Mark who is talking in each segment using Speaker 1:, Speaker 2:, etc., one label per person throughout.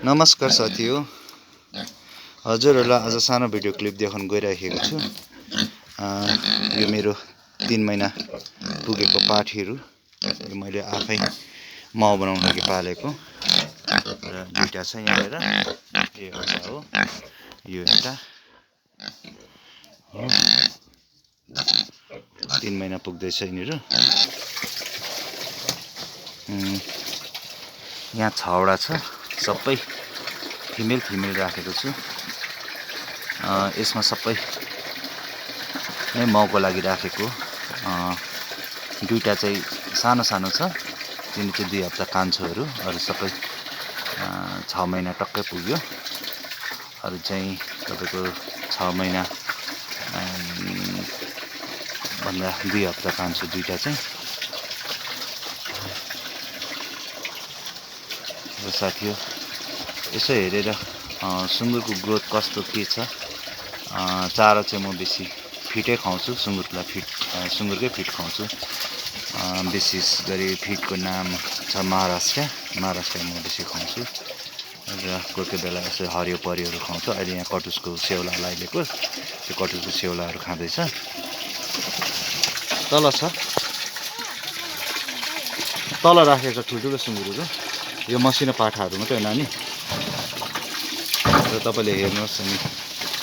Speaker 1: नमस्कार साथीहरु, हजुरहरुलाई आज सानो भिडियो क्लिप देखाउन गइराखेको छु। यो मेरो 3 महिना पुगेको पाठीहरु यो मैले आफै माउ बनाउन लागि पालेको र दुईटा छ यहाँ हेर। यो एउटा हो, यो एउटा हो। 3 महिना पुग्दैछ यिनीहरु। यहाँ 6 वटा छ, सबै फिमेल राखेको छु। यसमा सबै नै माउको लागि राखेको। दुईटा चाहिँ सानो छ, तिनी चाहिँ 2 हप्ता कान्छोहरु, अरु सबै 6 महिना टक्कै पुग्यो। अरु चाहिँ तपाईको 6 महिना भन्दा 2 हप्ता कान्छो दुईटा चाहिँ। र साथीहरु यसो हेरेर सुँगुरको ग्रोथ कस्तो के छ। चारो चाहिँ म बेसी फिटै खुवाउँछु, सुँगुरकै फिट खुवाउँछु। विशेष गरी फिटको नाम छ महाराष्ट्र म बेसी खुवाउँछु। र कोही बेला यसो हरियो परियोहरू खुवाउँछु। अहिले यहाँ कटुसको स्याउला लगाइदिएको, त्यो कटुसको स्याउलाहरू खाँदैछ। तल राखेको ठुल्ठुलो सुँगुरहरू, यो मसिनो पाठाहरू मात्रै हो नानी। र तपाईले हेर्नुहोस् अनि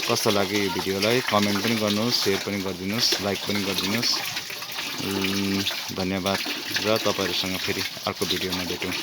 Speaker 1: कस्तो लाग्यो यो भिडियोलाई कमेन्ट पनि गर्नुहोस्, शेयर पनि गरिदिनुहोस्, लाइक पनि गरिदिनुहोस्। धन्यवाद र तपाईहरुसँग फेरि अर्को भिडियोमा भेटौँ।